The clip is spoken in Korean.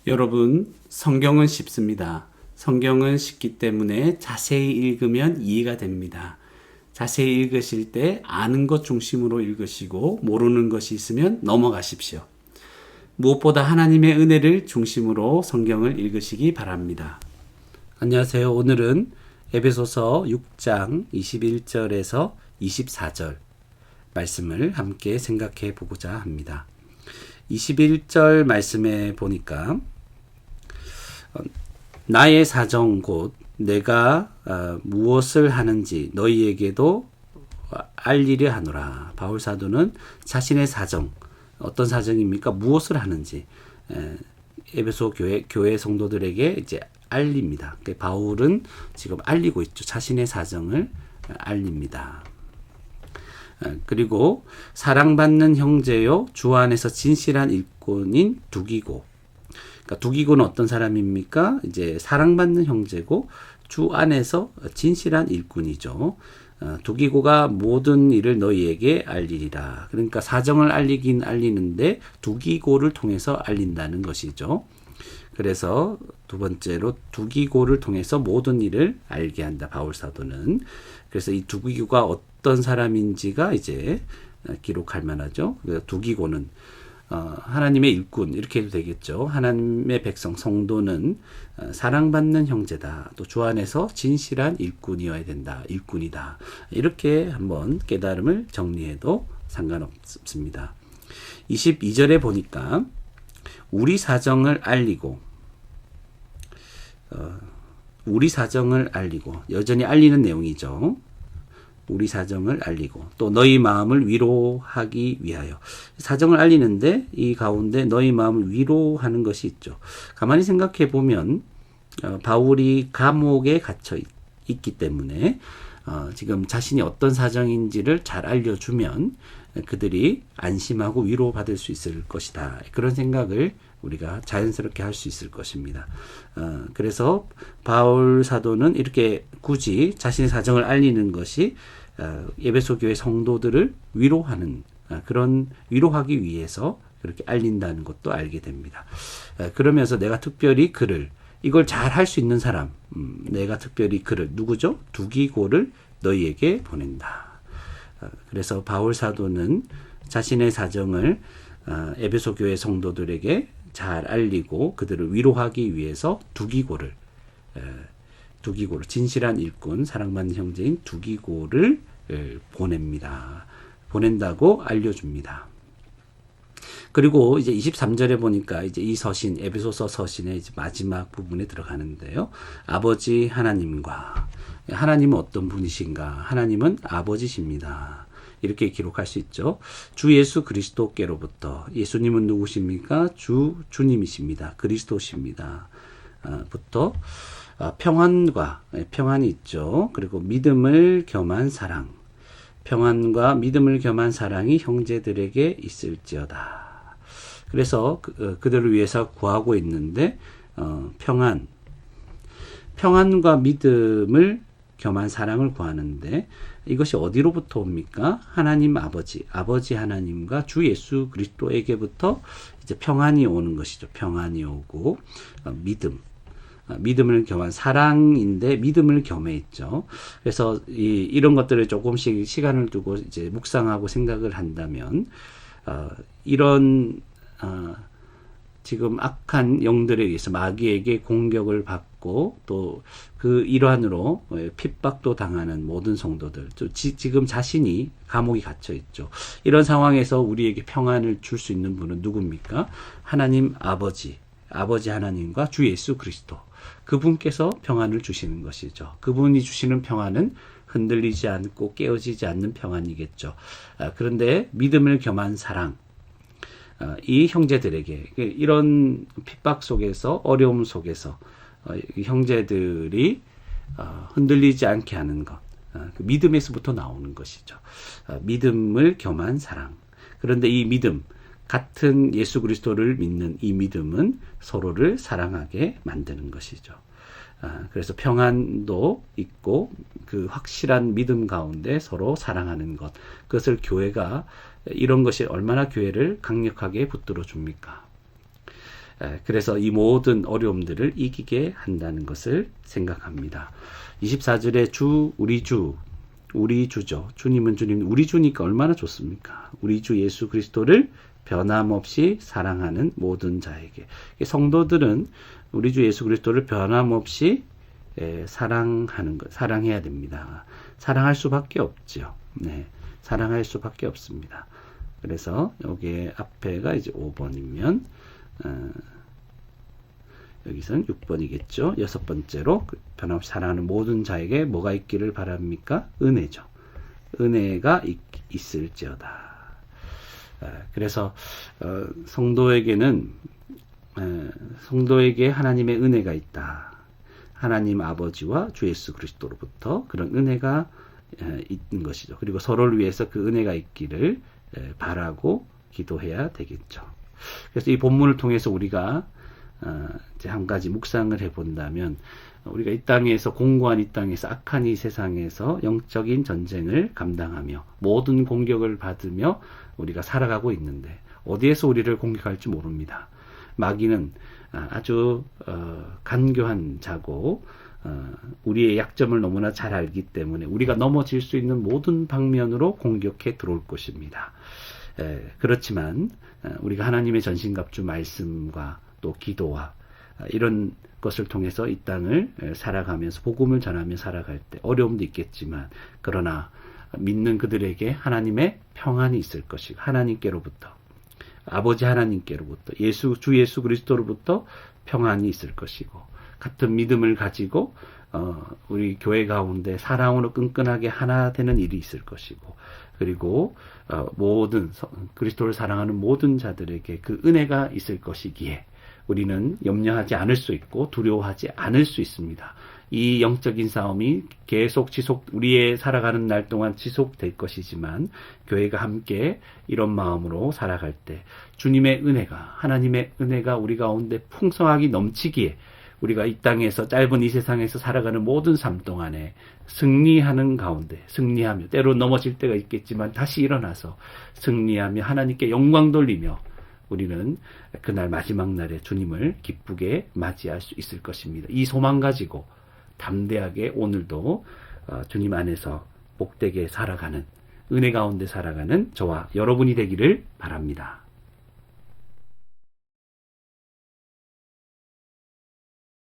여러분, 성경은 쉽습니다. 성경은 쉽기 때문에 자세히 읽으면 이해가 됩니다. 자세히 읽으실 때 아는 것 중심으로 읽으시고 모르는 것이 있으면 넘어가십시오. 무엇보다 하나님의 은혜를 중심으로 성경을 읽으시기 바랍니다. 안녕하세요. 오늘은 에베소서 6장 21절에서 24절 말씀을 함께 생각해 보고자 합니다. 21절 말씀에 보니까 나의 사정 곧 내가 무엇을 하는지 너희에게도 알리려 하노라. 바울 사도는 자신의 사정, 어떤 사정입니까? 무엇을 하는지 에베소 교회 성도들에게 이제 알립니다. 바울은 지금 알리고 있죠. 자신의 사정을 알립니다. 그리고 사랑받는 형제요 주 안에서 진실한 일꾼인 두기고. 그러니까 두기고는 어떤 사람입니까? 이제 사랑받는 형제고 주 안에서 진실한 일꾼이죠. 두기고가 모든 일을 너희에게 알리리라. 그러니까 사정을 알리긴 알리는데 두기고를 통해서 알린다는 것이죠. 그래서 두 번째로 두기고를 통해서 모든 일을 알게 한다. 바울 사도는. 그래서 이 두기고가 어떤 사람인지가 이제 기록할 만하죠. 두기고는 하나님의 일꾼 이렇게 해도 되겠죠. 하나님의 백성 성도는 사랑받는 형제다. 또 주 안에서 진실한 일꾼이어야 된다. 일꾼이다. 이렇게 한번 깨달음을 정리해도 상관없습니다. 22절에 보니까 우리 사정을 알리고 여전히 알리는 내용이죠. 우리 사정을 알리고 또 너희 마음을 위로하기 위하여. 사정을 알리는데 이 가운데 너희 마음을 위로하는 것이 있죠. 가만히 생각해 보면 바울이 감옥에 갇혀 있기 때문에 지금 자신이 어떤 사정인지를 잘 알려주면 그들이 안심하고 위로받을 수 있을 것이다. 그런 생각을 우리가 자연스럽게 할 수 있을 것입니다. 그래서 바울 사도는 이렇게 굳이 자신의 사정을 알리는 것이 에베소 교회 성도들을 위로하는 그런 위로하기 위해서 그렇게 알린다는 것도 알게 됩니다. 그러면서 내가 특별히 그를 이걸 잘 할 수 있는 사람, 내가 특별히 그를 누구죠? 두기고를 너희에게 보낸다. 그래서 바울 사도는 자신의 사정을 에베소 교회 성도들에게 잘 알리고 그들을 위로하기 위해서 두기고를 진실한 일꾼, 사랑받는 형제인 두기고를 보냅니다. 보낸다고 알려줍니다. 그리고 이제 23절에 보니까 이제 이 서신, 에베소서 서신의 이제 마지막 부분에 들어가는데요. 아버지 하나님과, 하나님은 어떤 분이신가? 하나님은 아버지십니다. 이렇게 기록할 수 있죠. 주 예수 그리스도께로부터, 예수님은 누구십니까? 주님이십니다. 그리스도십니다. 부터 평안과, 평안이 있죠. 그리고 믿음을 겸한 사랑, 평안과 믿음을 겸한 사랑이 형제들에게 있을지어다. 그래서 그들을 위해서 구하고 있는데 평안과 믿음을 겸한 사랑을 구하는데 이것이 어디로부터 옵니까? 하나님 아버지 하나님과 주 예수 그리스도에게부터 이제 평안이 오는 것이죠. 평안이 오고 믿음을 겸한 사랑인데 믿음을 겸해 있죠. 그래서 이런 것들을 조금씩 시간을 두고 이제 묵상하고 생각을 한다면 이런 지금 악한 영들에 의해서 마귀에게 공격을 받고 또 그 일환으로 핍박도 당하는 모든 성도들, 지금 자신이 감옥에 갇혀 있죠. 이런 상황에서 우리에게 평안을 줄 수 있는 분은 누굽니까? 하나님 아버지 하나님과 주 예수 그리스도. 그분께서 평안을 주시는 것이죠. 그분이 주시는 평안은 흔들리지 않고 깨어지지 않는 평안이겠죠. 그런데 믿음을 겸한 사랑, 이 형제들에게 이런 핍박 속에서 어려움 속에서 형제들이 흔들리지 않게 하는 것, 그 믿음에서부터 나오는 것이죠. 믿음을 겸한 사랑. 그런데 이 믿음, 같은 예수 그리스도를 믿는 이 믿음은 서로를 사랑하게 만드는 것이죠. 그래서 평안도 있고 그 확실한 믿음 가운데 서로 사랑하는 것, 그것을 교회가 이런 것이 얼마나 교회를 강력하게 붙들어 줍니까? 그래서 이 모든 어려움들을 이기게 한다는 것을 생각합니다. 24절에 우리 주죠. 주님은 주님, 우리 주니까 얼마나 좋습니까? 우리 주 예수 그리스도를 변함없이 사랑하는 모든 자에게. 성도들은 우리 주 예수 그리스도를 변함없이 사랑해야 됩니다. 사랑할 수밖에 없죠. 네, 사랑할 수밖에 없습니다. 그래서 여기 앞에가 이제 5번이면 여기서는 6번이겠죠. 여섯 번째로 변함없이 사랑하는 모든 자에게 뭐가 있기를 바랍니까? 은혜죠. 은혜가 있을지어다. 그래서 성도에게는 성도에게 하나님의 은혜가 있다. 하나님 아버지와 주 예수 그리스도로부터 그런 은혜가 있는 것이죠. 그리고 서로를 위해서 그 은혜가 있기를 바라고 기도해야 되겠죠. 그래서 이 본문을 통해서 우리가 이제 한 가지 묵상을 해본다면, 우리가 이 땅에서, 공고한 이 땅에서, 악한 이 세상에서 영적인 전쟁을 감당하며 모든 공격을 받으며 우리가 살아가고 있는데 어디에서 우리를 공격할지 모릅니다. 마귀는 아주 간교한 자고 우리의 약점을 너무나 잘 알기 때문에 우리가 넘어질 수 있는 모든 방면으로 공격해 들어올 것입니다. 그렇지만 우리가 하나님의 전신갑주 말씀과 또 기도와 이런 것을 통해서 이 땅을 살아가면서 복음을 전하며 살아갈 때 어려움도 있겠지만, 그러나 믿는 그들에게 하나님의 평안이 있을 것이고, 하나님께로부터, 아버지 하나님께로부터, 주 예수 그리스도로부터 평안이 있을 것이고, 같은 믿음을 가지고 우리 교회 가운데 사랑으로 끈끈하게 하나 되는 일이 있을 것이고, 그리고 모든 그리스도를 사랑하는 모든 자들에게 그 은혜가 있을 것이기에 우리는 염려하지 않을 수 있고 두려워하지 않을 수 있습니다. 이 영적인 싸움이 계속 우리의 살아가는 날 동안 지속될 것이지만, 교회가 함께 이런 마음으로 살아갈 때 주님의 은혜가, 하나님의 은혜가 우리 가운데 풍성하게 넘치기에 우리가 이 땅에서, 짧은 이 세상에서 살아가는 모든 삶 동안에 승리하는 가운데, 승리하며, 때로 넘어질 때가 있겠지만 다시 일어나서 승리하며 하나님께 영광 돌리며 우리는 그날 마지막 날에 주님을 기쁘게 맞이할 수 있을 것입니다. 이 소망 가지고 담대하게 오늘도 주님 안에서 복되게 살아가는, 은혜 가운데 살아가는 저와 여러분이 되기를 바랍니다.